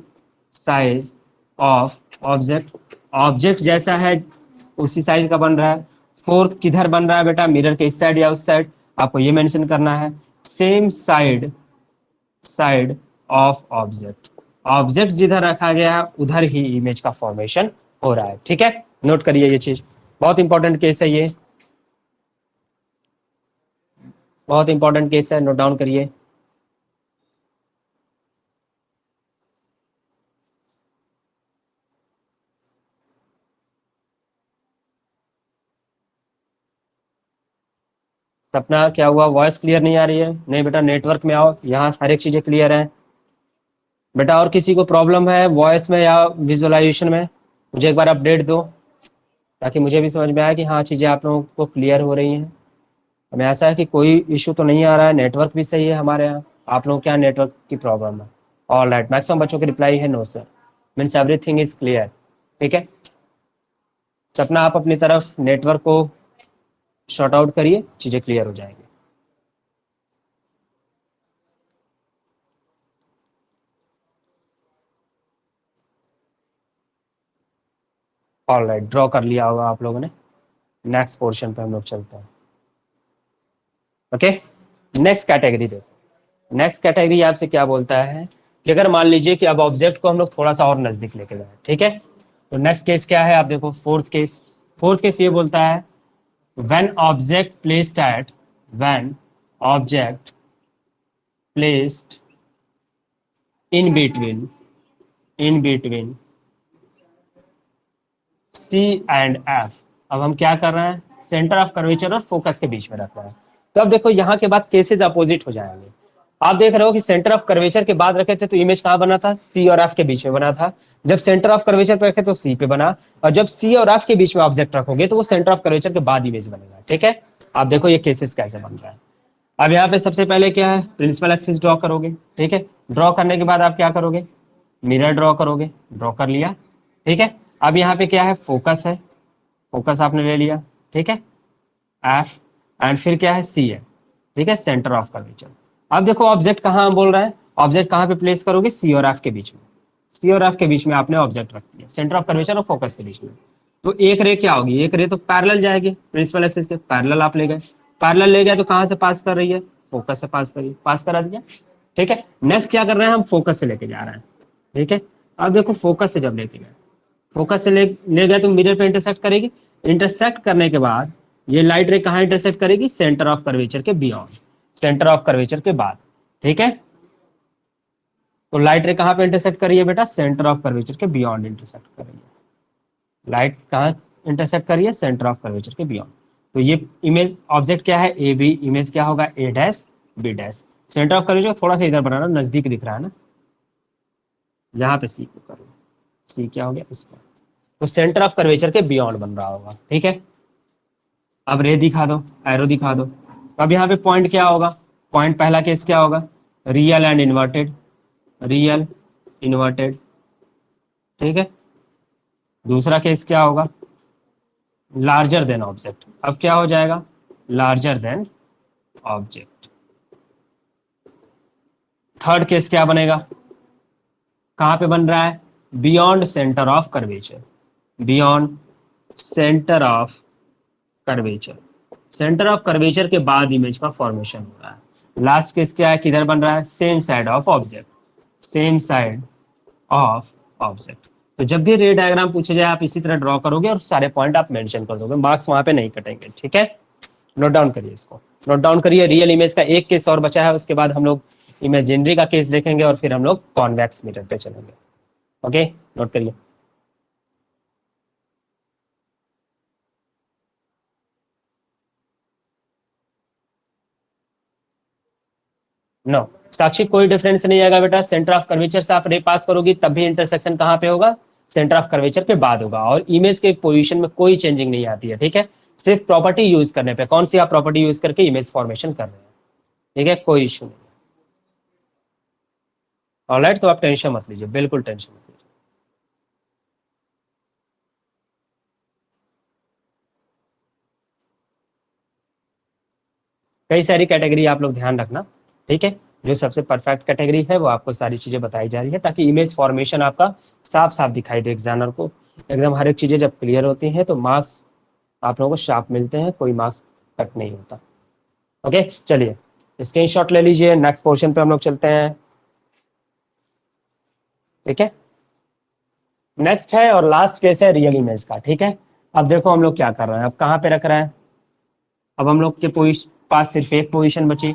size of object, object जैसा है उसी साइज का बन रहा है। फोर्थ, किधर बन रहा है बेटा, मिरर के इस साइड या उस साइड, आपको ये मेंशन करना है। Same side, side of object, object जिधर रखा गया है उधर ही इमेज का फॉर्मेशन हो रहा है। ठीक है, नोट करिए ये चीज, बहुत इंपॉर्टेंट केस है ये, बहुत इंपॉर्टेंट केस है, नोट डाउन करिए। सपना क्या हुआ, वॉइस क्लियर नहीं आ रही है? नहीं बेटा, नेटवर्क में आओ, यहाँ हर एक चीजें क्लियर है बेटा। और किसी को प्रॉब्लम है वॉइस में या विजुअलाइजेशन में, मुझे एक बार अपडेट दो, ताकि मुझे भी समझ में आए कि हाँ चीजें आप लोगों को क्लियर हो रही हैं। हमें ऐसा है कि कोई इशू तो नहीं आ रहा है, नेटवर्क भी सही है हमारे यहाँ, आप लोगों के यहाँ नेटवर्क की प्रॉब्लम है? ऑल राइट, मैक्सिमम बच्चों की रिप्लाई है no sir, means everything is clear. ठीक है, सपना आप अपनी तरफ नेटवर्क को शॉर्ट आउट करिए, चीजें क्लियर हो जाएंगी। ऑल राइट, ड्रॉ कर लिया होगा आप लोगों ने। नेक्स्ट पोर्शन पे हम लोग चलते हैं। ओके, नेक्स्ट कैटेगरी देखो, नेक्स्ट कैटेगरी आपसे क्या बोलता है कि अगर मान लीजिए कि अब ऑब्जेक्ट को हम लोग थोड़ा सा और नजदीक लेके जाए। ठीक है, तो नेक्स्ट केस क्या है, आप देखो फोर्थ केस। फोर्थ केस ये बोलता है when object placed at when object placed in between C and F। अब हम क्या कर रहे हैं, सेंटर ऑफ कर्वेचर और फोकस के बीच में रख रहे हैं। तो अब देखो यहाँ के बाद केसेस अपोजिट हो जाएंगे। आप देख रहे हो कि सेंटर ऑफ कर्वेचर के बाद रखे थे तो इमेज कहाँ बना था, C और F के बीच में बना था। जब सेंटर ऑफ कर्वेचर पे रखे तो C पे बना, और जब C और F के बीच में ऑब्जेक्ट रखोगे तो वो सेंटर ऑफ कर्वेचर के बाद इमेज बनेगा। ठीक है, आप देखो ये केसेस कैसे बन रहा है। अब यहाँ पे सबसे पहले क्या है, प्रिंसिपल एक्सिस ड्रॉ करोगे। ठीक है, ड्रॉ करने के बाद आप क्या करोगे, मिरर ड्रॉ करोगे। ड्रॉ कर लिया। ठीक है, अब यहाँ पे क्या है, फोकस है, फोकस आपने ले लिया। ठीक है, एफ, एंड फिर क्या है, सी है। ठीक है, सेंटर ऑफ कर्वेचर। अब देखो ऑब्जेक्ट कहाँ हम बोल रहे हैं, ऑब्जेक्ट कहाँ पे प्लेस करोगे, सी और एफ के बीच में। सी और एफ के बीच में आपने ऑब्जेक्ट रख दिया, सेंटर ऑफ कर्वेचर और फोकस के बीच में। तो एक रे क्या होगी, एक रे तो पैरेलल जाएगी प्रिंसिपल एक्सिस के, पैरेलल आप ले गए। पैरेलल ले गए तो कहाँ से पास कर रही है, फोकस से पास करिए, पास करा दिया। ठीक है, नेक्स्ट क्या कर रहे हैं, हम फोकस से लेके जा रहे हैं। ठीक है, अब देखो फोकस से जब लेके गए, फोकस से ले गए तो मिरर पे इंटरसेक्ट करेगी। इंटरसेक्ट करने के बाद ये लाइट रे कहाँ इंटरसेक्ट करेगी, सेंटर ऑफ कर्वेचर के बियॉन्ड, सेंटर ऑफ कर्वेचर के बाद। ठीक है, तो लाइट रे कहाँ पे इंटरसेक्ट करिए बेटा, सेंटर ऑफ कर्वेचर के बियॉन्ड इंटरसेक्ट करिए। लाइट कहाँ इंटरसेक्ट करिए, सेंटर ऑफ कर्वेचर के बियॉन्ड। तो ये इमेज ऑब्जेक्ट क्या है, ए बी, इमेज क्या होगा, A dash B dash. Centre of curvature थोड़ा सा इधर बनाना, नजदीक दिख रहा है ना, यहाँ पे सी को करो, सी क्या हो गया इस पर। तो सेंटर ऑफ कर्वेचर के बियॉन्ड बन रहा होगा। ठीक है, अब रे दिखा दो, एरो दिखा दो। अब यहाँ पे पॉइंट क्या होगा, पॉइंट पहला केस क्या होगा, real and inverted, real inverted. ठीक है, दूसरा केस क्या होगा, लार्जर देन ऑब्जेक्ट। अब क्या हो जाएगा, larger than object. Third case क्या बनेगा, कहां पे बन रहा है, beyond centre of curvature, beyond centre of curvature. Centre of curvature के बाद इमेज का फॉर्मेशन हो रहा है। लास्ट केस क्या है, किधर बन रहा है, same side of object, same side of object. तो जब भी रे डायग्राम पूछे जाए आप इसी तरह ड्रॉ करोगे और सारे पॉइंट आप मेंशन कर दोगे, मार्क्स वहां पे नहीं कटेंगे। ठीक है, नोट डाउन करिए इसको, नोट डाउन करिए। रियल इमेज का एक केस और बचा है, उसके बाद हम लोग इमेजिनरी का केस देखेंगे और फिर हम लोग कॉन्वेक्स मिरर पे चलेंगे। ओके, नोट करिए। नो, साक्षी कोई डिफरेंस नहीं आएगा बेटा, सेंटर ऑफ कर्वेचर से आप रे पास करोगी तब भी इंटरसेक्शन कहाँ पे होगा, सेंटर ऑफ कर्वेचर के बाद होगा, और इमेज के पोजीशन में कोई चेंजिंग नहीं आती है। ठीक है, सिर्फ प्रॉपर्टी यूज करने पे, कौन सी आप प्रॉपर्टी यूज करके इमेज फॉर्मेशन कर रहे हैं। ठीक है, कोई इशू नहीं। ऑलराइट, तो आप टेंशन मत लीजिए, बिल्कुल टेंशन मत लीजिए। कई सारी कैटेगरी आप लोग ध्यान रखना। ठीक है, जो सबसे परफेक्ट कैटेगरी है वो आपको सारी चीजें बताई जा रही है ताकि इमेज फॉर्मेशन आपका साफ साफ दिखाई दे एग्जामिनर को। एकदम हर एक चीजें जब क्लियर होती हैं तो मार्क्स आप लोगों को शार्प मिलते हैं, कोई मार्क्स कट नहीं होता। ओके, चलिए स्क्रीनशॉट ले लीजिए, नेक्स्ट पोर्शन पे हम लोग चलते हैं। ठीक है, नेक्स्ट है और लास्ट केस है रियल इमेज का। ठीक है, अब देखो हम लोग क्या कर रहे हैं, अब कहाँ पे रख रहे हैं, अब हम लोग के पास सिर्फ एक पोजीशन बची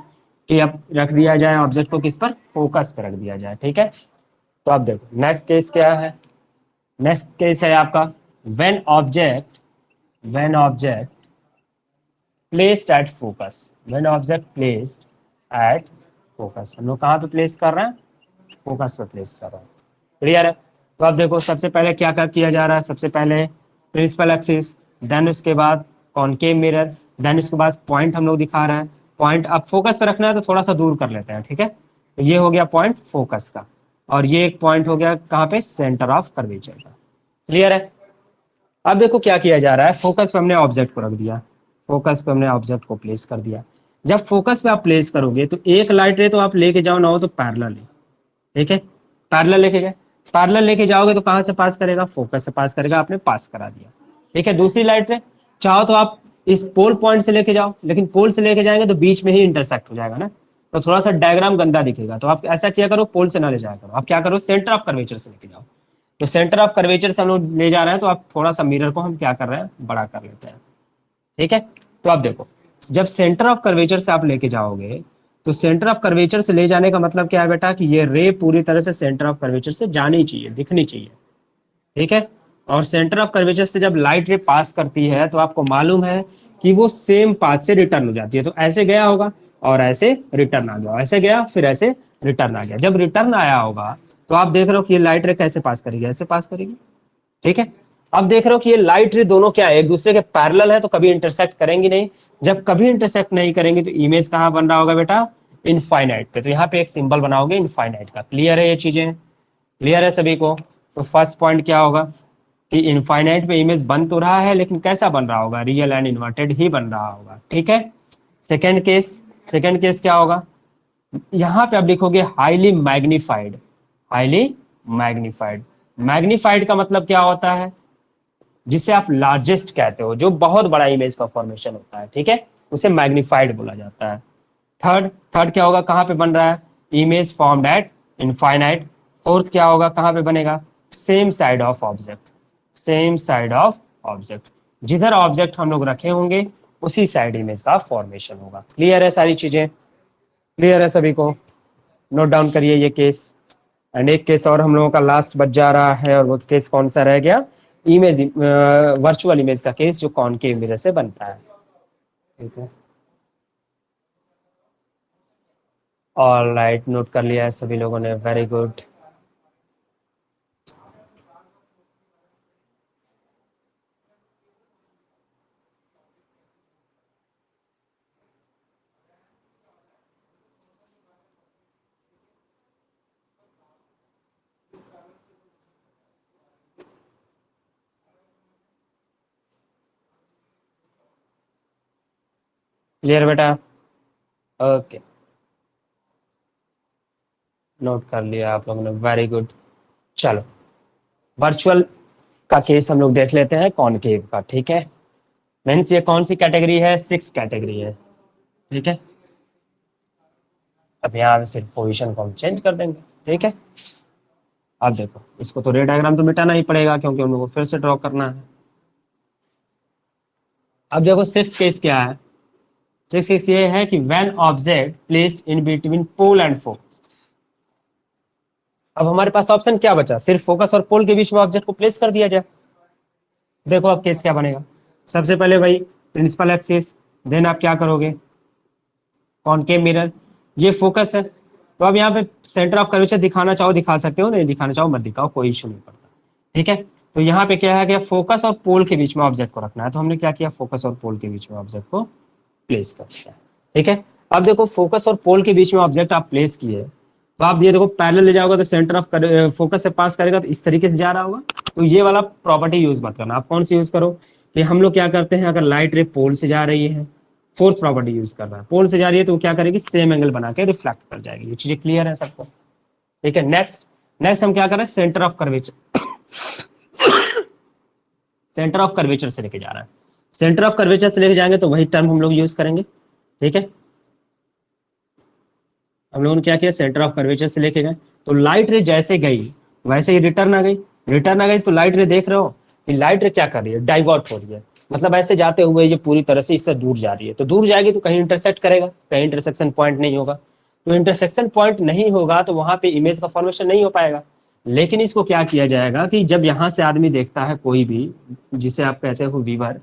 कि अब रख दिया जाए ऑब्जेक्ट को किस पर, फोकस पर रख दिया जाए। ठीक है, तो अब देखो नेक्स्ट केस क्या है, नेक्स्ट केस है आपका when object placed at focus, when object placed at focus. हम लोग कहाँ पे प्लेस कर रहे हैं, फोकस पे प्लेस कर रहे हैं। क्लियर है, तो अब देखो सबसे पहले क्या क्या किया जा रहा है, सबसे पहले प्रिंसिपल एक्सिस, देन उसके बाद कॉनकेव मिरर, देन उसके बाद पॉइंट हम लोग दिखा रहे हैं। पॉइंट अब फोकस पे रखना है तो थोड़ा सा दूर कर लेते हैं। ठीक है, तो ये हो गया पॉइंट फोकस का, और ये एक पॉइंट हो गया कहाँ पे, सेंटर ऑफ कर्वेचर का। क्लियर है, अब देखो क्या किया जा रहा है, फोकस पे हमने ऑब्जेक्ट को रख दिया, फोकस पे हमने ऑब्जेक्ट को प्लेस कर दिया। जब फोकस पे आप प्लेस करोगे तो एक लाइट रे तो आप लेके जाओ, ना हो तो पैरेलल है। ठीक है, पैरेलल लेके गए, पैरेलल लेके जाओगे तो कहां से पास करेगा, फोकस से पास करेगा, आपने पास करा दिया। ठीक है, दूसरी लाइट रे चाहो तो आप इस पोल पॉइंट से लेके जाओ, लेकिन पोल से लेके जाएंगे तो बीच में ही इंटरसेक्ट हो जाएगा ना, तो थोड़ा सा डायग्राम गंदा दिखेगा। तो आप ऐसा किया करो, पोल से ना ले जाया करो, आप क्या करो, सेंटर ऑफ कर्वेचर से लेके जाओ। तो सेंटर ऑफ कर्वेचर से हम लोग ले जा रहे हैं तो आप थोड़ा सा मिरर को हम क्या कर रहे हैं, बड़ा कर लेते हैं। ठीक है, तो आप देखो, जब सेंटर ऑफ कर्वेचर से आप लेके जाओगे, तो सेंटर ऑफ कर्वेचर से ले जाने का मतलब क्या है बेटा, कि ये रे पूरी तरह से सेंटर ऑफ कर्वेचर से जानी चाहिए, दिखनी चाहिए, ठीक है। और सेंटर ऑफ कर्वेचर से जब लाइट रे पास करती है तो आपको मालूम है कि वो सेम पाथ से रिटर्न हो जाती है। तो ऐसे गया होगा और ऐसे रिटर्न आ गया, ऐसे गया फिर ऐसे रिटर्न आ गया। जब रिटर्न आया होगा तो आप देख रहे हो कि ये लाइट रे कैसे पास करेगी, ऐसे पास करेगी, ठीक है। अब देख रहे हो कि ये लाइट रे दोनों क्या है, एक दूसरे के पैरेलल है, तो कभी इंटरसेक्ट करेंगी नहीं। जब कभी इंटरसेक्ट नहीं करेंगे तो इमेज कहाँ बन रहा होगा बेटा, इनफाइनाइट पे। तो यहाँ पे एक सिंबल बनाओगे इनफाइनाइट का। क्लियर है ये चीजें, क्लियर है सभी को। तो फर्स्ट पॉइंट क्या होगा कि इनफाइनाइट पे इमेज बन तो रहा है, लेकिन कैसा बन रहा होगा, रियल एंड इन्वर्टेड ही बन रहा होगा, ठीक है। सेकेंड केस क्या होगा, यहां पे आप लिखोगे highly magnified. Highly magnified, magnified का मतलब क्या होता है, जिसे आप लार्जेस्ट कहते हो, जो बहुत बड़ा इमेज का फॉर्मेशन होता है, ठीक है, उसे मैग्नीफाइड बोला जाता है। थर्ड क्या होगा, कहां पे बन रहा है, image formed at infinite. Fourth क्या होगा, कहां पे बनेगा, same side of object. Same side of object, जिधर ऑब्जेक्ट हम लोग रखे होंगे उसी साइड इमेज का फॉर्मेशन होगा। क्लियर है सारी चीजें, क्लियर है सभी को। नोट डाउन करिए ये केस। एंड एक केस और हम लोगों का लास्ट बच जा रहा है, और वो केस कौन सा रह गया, इमेज, वर्चुअल इमेज का केस जो कॉनकेव मिरर से बनता है, ठीक है। ऑल राइट, नोट कर लिया है सभी लोगों ने, वेरी गुड। क्लियर बेटा, ओके, नोट कर लिया आप लोगों ने, वेरी गुड। चलो, वर्चुअल का केस हम लोग देख लेते हैं कॉनकेव का, ठीक है। मीन्स ये कौन सी कैटेगरी है, 6 कैटेगरी है, ठीक है। अब यहाँ सिर्फ पोजीशन को हम चेंज कर देंगे, ठीक है। अब देखो, इसको तो रे डायग्राम तो मिटाना ही पड़ेगा, क्योंकि हम लोग को फिर से ड्रॉ करना है। अब देखो 6th केस क्या है, 6th केस ये है कि when object placed in between pole and focus. अब हमारे पास ऑप्शन क्या बचा, सिर्फ फोकस और पोल के बीच में ऑब्जेक्ट को प्लेस कर दिया जाए। देखो अब केस क्या बनेगा, सबसे पहले भाई प्रिंसिपल एक्सिस, देन आप क्या करोगे, कॉनकेव मिरर, ये फोकस है। तो अब यहाँ पे सेंटर ऑफ कर्वेचर दिखाना चाहो दिखा सकते हो, नहीं दिखाना चाहो मत दिखाओ, कोई इशू नहीं पड़ता, ठीक है। तो यहाँ पे क्या है कि फोकस और पोल के बीच में ऑब्जेक्ट को रखना है, तो हमने क्या किया, फोकस और पोल के बीच में ऑब्जेक्ट को प्लेस कर दिया, ठीक है। अब देखो फोकस और पोल के बीच में ऑब्जेक्ट आप प्लेस किए, तो आप ये देखो पैरेलल ले जाओगे तो सेंटर ऑफ फोकस से पास करेगा तो इस तरीके से जा रहा होगा। तो ये वाला प्रॉपर्टी यूज मत करना, आप कौन सी यूज करो, कि हम लोग क्या करते हैं, अगर लाइट रे पोल से जा रही है, फोर्थ प्रॉपर्टी यूज कर रहा है, पोल से जा रही है तो वो क्या करेगी, सेम एंगल बना के रिफ्लेक्ट कर जाएगी। ये चीजें क्लियर है सबको, ठीक है। नेक्स्ट नेक्स्ट हम क्या कर रहे हैं, centre of curvature, centre of curvature से लेके जा रहा है। सेंटर ऑफ कर्वेचर से लेके जाएंगे तो वही टर्म हम लोग यूज करेंगे, ठीक है। हम लोगों ने क्या किया, सेंटर ऑफ कर्वेचर से लेके गए, तो लाइट रे जैसे गई वैसे ही रिटर्न आ गई। रिटर्न आ गई तो लाइट रे देख रहे हो कि लाइट रे क्या कर रही है, डाइवर्ट हो रही है, मतलब ऐसे जाते हुए ये पूरी तरह से इससे दूर जा रही है। तो दूर जाएगी तो कहीं इंटरसेक्ट करेगा, कहीं इंटरसेक्शन पॉइंट नहीं होगा। तो इंटरसेक्शन पॉइंट नहीं होगा तो वहां पे इमेज का फॉर्मेशन नहीं हो पाएगा। लेकिन इसको क्या किया जाएगा कि जब यहाँ से आदमी देखता है, कोई भी जिसे आप कहते हो व्यूअर,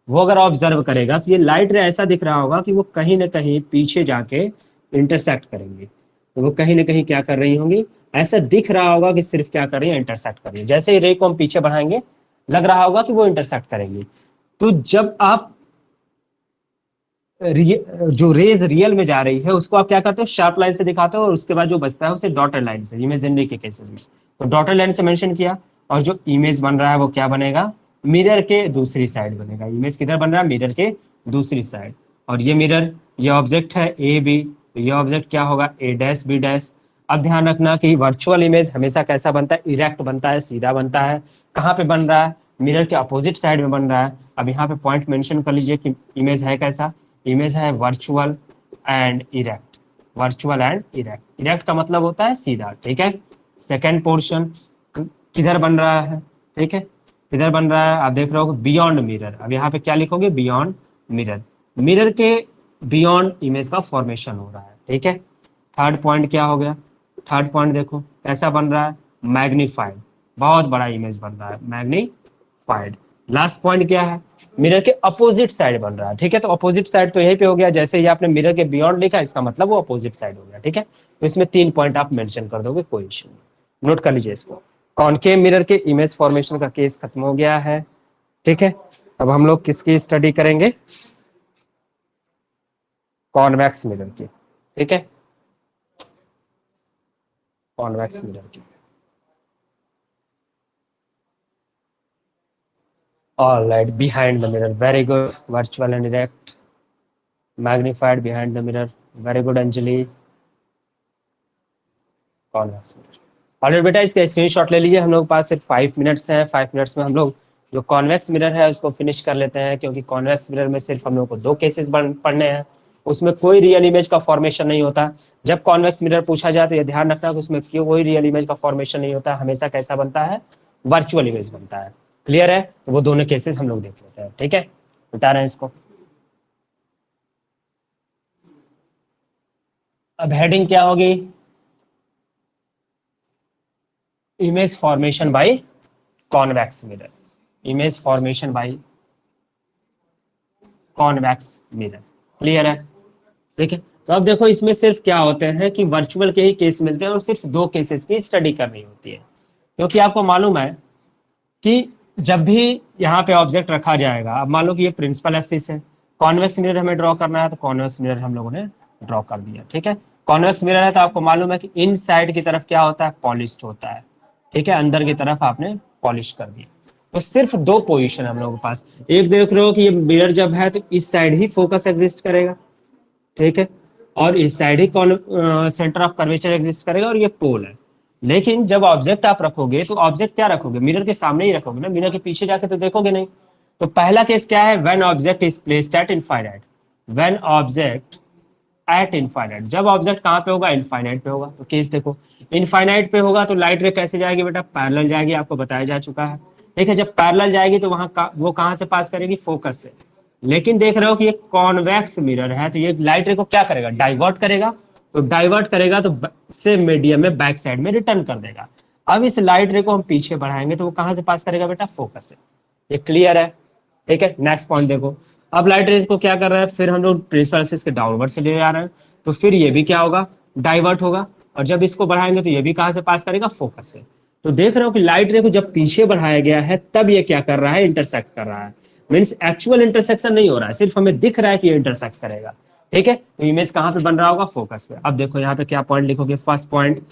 वो अगर ऑब्जर्व करेगा तो ये लाइट रे ऐसा दिख रहा होगा कि वो कहीं ना कहीं पीछे जाके इंटरसेक्ट करेंगे। तो वो कहीं ना कहीं क्या कर रही होंगी, ऐसा दिख रहा होगा कि सिर्फ क्या कर रही है, इंटरसेक्ट कर रही है। जैसे ही रे को हम पीछे बढ़ाएंगे लग रहा होगा कि वो इंटरसेक्ट करेंगी। तो जब आप जो रेज रियल में जा रही है उसको आप क्या करते हो, शार्प लाइन से दिखाते हो, और उसके बाद जो बचता है उसे डॉटेड लाइन से, इमेजिनरी के केसेस में तो डॉटेड लाइन से मेंशन किया। और जो इमेज बन रहा है वो क्या बनेगा, मिरर के दूसरी साइड बनेगा। इमेज किधर बन रहा है, मिरर के दूसरी साइड। और ये मिरर, ये ऑब्जेक्ट है ए बी, तो ये ऑब्जेक्ट क्या होगा, ए डैश बी डैश। अब ध्यान रखना कि वर्चुअल इमेज हमेशा कैसा बनता है, इरेक्ट बनता है, सीधा बनता है। कहाँ पे बन रहा है, मिरर के अपोजिट साइड में बन रहा है। अब यहाँ पे पॉइंट मेंशन कर लीजिए कि इमेज है कैसा, इमेज है virtual and erect. Virtual and erect, erect का मतलब होता है सीधा, ठीक है। सेकेंड पोर्शन किधर बन रहा है, ठीक है, किधर बन रहा है, आप देख रहे हो बियॉन्ड मिरर। अब यहाँ पे क्या लिखोगे, बियॉन्ड मिरर। मिरर के बियॉन्ड इमेज का फॉर्मेशन हो रहा है, ठीक है। थर्ड पॉइंट क्या हो गया, थर्ड पॉइंट देखो कैसा बन रहा है, मैग्नीफाइड, बहुत बड़ा इमेज बन रहा है, मैग्नीफाइड। लास्ट पॉइंट क्या है, मिरर के अपोजिट साइड बन रहा है, ठीक है। तो अपोजिट साइड तो यहीं पे हो गया, जैसे ही आपने मिरर के बियॉन्ड लिखा इसका मतलब वो अपोजिट साइड हो गया, ठीक है। तो इसमें 3 पॉइंट आप मेंशन कर दोगे, कोई इशू नहीं, नोट कर लीजिए इसको। कॉनकेव मिरर के इमेज फॉर्मेशन का केस खत्म हो गया है, ठीक है। अब हम लोग किसकी स्टडी करेंगे, कॉन्वेक्स मिरर की, ठीक है, कॉन्वेक्स मिरर की। All right, behind the mirror, very good. Virtual and erect, magnified behind the mirror, very good Anjali. Convex mirror, already बेटा इसका स्क्रीनशॉट ले लीजिए, हम लोग के पास सिर्फ 5 मिनट्स हैं, 5 मिनट्स में हम लोग जो कॉन्वेक्स मिरर है उसको फिनिश कर लेते हैं, क्योंकि कॉन्वेक्स मिरर में सिर्फ हम लोग को 2 केसेस पढ़ने हैं, उसमें कोई रियल इमेज का फॉर्मेशन नहीं होता। जब कॉन्वेक्स मिरर पूछा जाए तो ये ध्यान रखना कि उसमें क्यों कोई रियल इमेज का फॉर्मेशन नहीं होता, हमेशा कैसा बनता है, वर्चुअल इमेज बनता है। क्लियर है, तो वो दोनों केसेस हम लोग देख लेते हैं, ठीक है, बता रहे हैं इसको। अब हेडिंग क्या होगी, image formation bye convex mirror, image formation bye convex mirror. Clear है, ठीक है। तो अब देखो इसमें सिर्फ क्या होते हैं कि वर्चुअल के ही केस मिलते हैं और सिर्फ 2 केसेस की स्टडी करनी होती है, क्योंकि आपको मालूम है कि जब भी यहाँ पे ऑब्जेक्ट रखा जाएगा, अब मान लो कि ये प्रिंसिपल एक्सिस है, कॉन्वेक्स मिरर हमें ड्रॉ करना है, तो कॉन्वेक्स मिरर हम लोगों ने ड्रॉ कर दिया, ठीक है। कॉन्वेक्स मिरर है तो आपको मालूम है कि इन साइड की तरफ क्या होता है, पॉलिश्ड होता है, ठीक है, अंदर की तरफ आपने पॉलिश कर दिया। तो सिर्फ 2 पोजीशन हम लोगों के पास, एक देख रहे हो कि ये मिरर जब है तो इस साइड ही फोकस एग्जिस्ट करेगा, ठीक है, और इस side he centre of curvature exist करेगा, और ये पोल है। लेकिन जब ऑब्जेक्ट आप रखोगे तो ऑब्जेक्ट क्या रखोगे, मिरर के सामने ही रखोगे ना, मिरर के पीछे जाके तो देखोगे नहीं। तो पहला केस क्या है, when object is placed at infinite, when object at infinite, जब ऑब्जेक्ट कहां पे होगा, इनफाइनाइट पे होगा। तो केस देखो, इनफाइनाइट पे होगा तो लाइट रे कैसे जाएगी बेटा, पैरेलल जाएगी, आपको बताया जा चुका है, ठीक है। जब पैरेलल जाएगी तो वो कहां से पास करेगी, फोकस से। लेकिन देख रहे हो कि ये कॉन्वेक्स मिरर है, तो ये लाइट रे को क्या करेगा, डाइवर्ट करेगा। तो डाइवर्ट करेगा तो से मीडियम में बैक साइड में रिटर्न कर देगा। अब इस लाइट रे को हम पीछे बढ़ाएंगे तो वो कहां से पास करेगा बेटा, फोकस से। ये क्लियर है, ठीक है। नेक्स्ट पॉइंट देखो, अब लाइट रेज को क्या कर रहा है, फिर हम लोग प्रिंसिपल एक्सिस के डाउनवर्ड से ले जा रहे हैं, तो फिर ये भी क्या होगा, डाइवर्ट होगा, और जब इसको बढ़ाएंगे तो ये भी कहां से पास करेगा, फोकस से। तो देख रहे हो कि लाइट रे को जब पीछे बढ़ाया गया है तब ये क्या कर रहा है, इंटरसेक्ट कर रहा है। मीन्स एक्चुअल इंटरसेक्शन नहीं हो रहा है, सिर्फ हमें दिख रहा है कि ये इंटरसेक्ट करेगा, ठीक है। तो इमेज कहां पे बन रहा होगा, फोकस पे। अब देखो यहाँ पे क्या पॉइंट लिखोगे, फर्स्ट पॉइंट,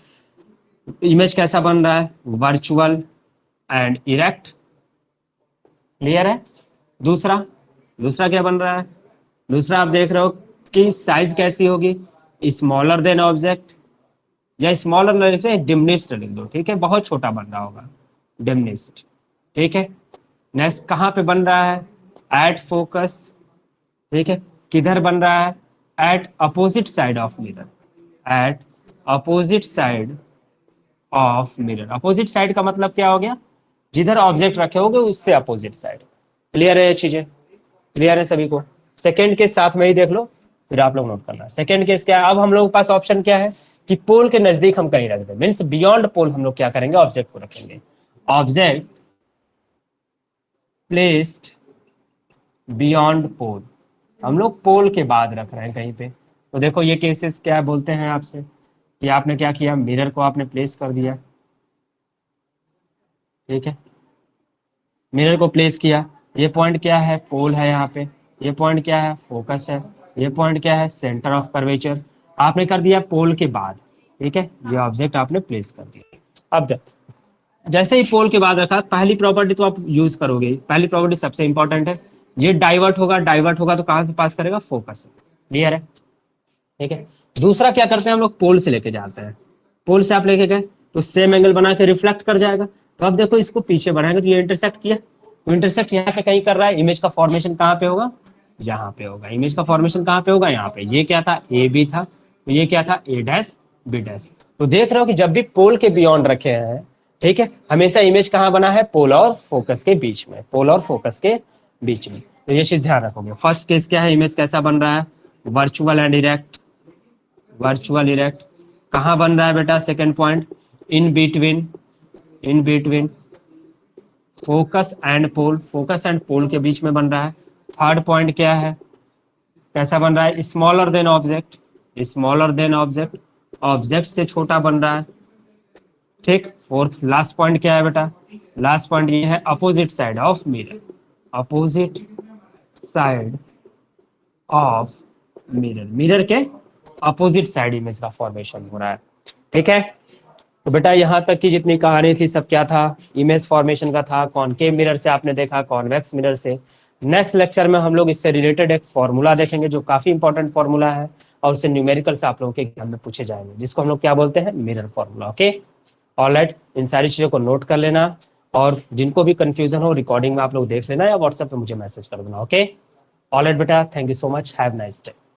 इमेज कैसा बन रहा है, वर्चुअल एंड इरेक्ट। क्लियर है। दूसरा, दूसरा क्या बन रहा है, दूसरा आप देख रहे हो कि साइज कैसी होगी, स्मॉलर देन ऑब्जेक्ट, या स्मॉलर ना लिख दो, डिमनिस्ट लिख दो, ठीक है, बहुत छोटा बन रहा होगा, डिमनिस्ट, ठीक है। नेक्स्ट कहां पे बन रहा है, एट फोकस, ठीक है, किधर बन रहा है, at opposite side of mirror, at opposite side of mirror. Opposite side का मतलब क्या हो गया, जिधर ऑब्जेक्ट रखे होगे उससे अपोजिट साइड। क्लियर है ये चीजें, क्लियर है सभी को। सेकेंड केस साथ में ही देख लो, फिर आप लोग नोट करना। सेकेंड केस क्या है, अब हम लोग के पास ऑप्शन क्या है कि पोल के नजदीक हम कहीं रख दें, मीन्स बियॉन्ड पोल हम लोग क्या करेंगे, ऑब्जेक्ट को रखेंगे, ऑब्जेक्ट प्लेस्ड बियॉन्ड पोल, हम लोग पोल के बाद रख रहे हैं कहीं पे। तो देखो ये केसेस क्या बोलते हैं आपसे कि आपने क्या किया, मिरर को आपने प्लेस कर दिया, ठीक है, मिरर को प्लेस किया, ये पॉइंट क्या है, पोल है यहाँ पे, ये पॉइंट क्या है, फोकस है, ये पॉइंट क्या है, सेंटर ऑफ कर्वेचर। आपने कर दिया पोल के बाद, ठीक है, ये ऑब्जेक्ट आपने प्लेस कर दिया। अब जैसे ही पोल के बाद रखा, पहली प्रॉपर्टी तो आप यूज करोगे, पहली प्रॉपर्टी सबसे इंपॉर्टेंट है, ये डाइवर्ट होगा, डाइवर्ट होगा तो कहां से पास करेगा, फोकस से। क्लियर है, ठीक है। दूसरा क्या करते हैं हम लोग, पोल से लेके जाते हैं, पोल से आप लेके गए तो सेम एंगल बना के रिफ्लेक्ट कर जाएगा। तो अब देखो इसको पीछे बढ़ाएंगे तो ये इंटरसेक्ट किया, तो इंटरसेक्ट यहाँ पे कहीं कर रहा है, इमेज का फॉर्मेशन कहाँ पे होगा, यहाँ पे होगा, इमेज का फॉर्मेशन कहाँ पे होगा, यहाँ पे। ये क्या था, ए बी था, तो ये क्या था, ए डैश बी डैश। तो देख रहे हो कि जब भी पोल के बियॉन्ड रखे हैं, ठीक है, हमेशा इमेज कहाँ बना है, पोल और फोकस के बीच में, पोल और फोकस के बीच में। तो ये चीज ध्यान रखोगे। फर्स्ट केस क्या है, इमेज कैसा बन रहा है, virtual and erect, virtual erect. कहाँ बन रहा है बेटा, second point, in between, in between focus and pole, focus and pole के बीच में बन रहा है। थर्ड पॉइंट क्या है, कैसा बन रहा है, smaller than object, smaller than object, object से छोटा बन रहा है। ठीक, फोर्थ लास्ट पॉइंट क्या है बेटा, लास्ट पॉइंट ये है opposite side of mirror, opposite side of mirror, mirror के अपोजिट साइड इमेज का फॉर्मेशन हो रहा है। ठीक है, तो बेटा यहाँ तक की जितनी कहानी थी सब क्या था, इमेज फॉर्मेशन का था। कॉनकेव मिरर से आपने देखा, कॉन्वेक्स मिरर से। नेक्स्ट लेक्चर में हम लोग इससे रिलेटेड एक फॉर्मूला देखेंगे जो काफी इंपॉर्टेंट फॉर्मूला है और उससे न्यूमेरिकल से आप लोगों के एग्जाम में पूछे जाएंगे, जिसको हम लोग क्या बोलते हैं, मिरर फॉर्मूला। ओके, ऑलराइट, इन सारी चीजों को नोट कर लेना और जिनको भी कंफ्यूजन हो रिकॉर्डिंग में आप लोग देख लेना या व्हाट्सएप पे मुझे मैसेज कर देना। ओके, ऑलराइट बेटा, thank you so much, have nice day.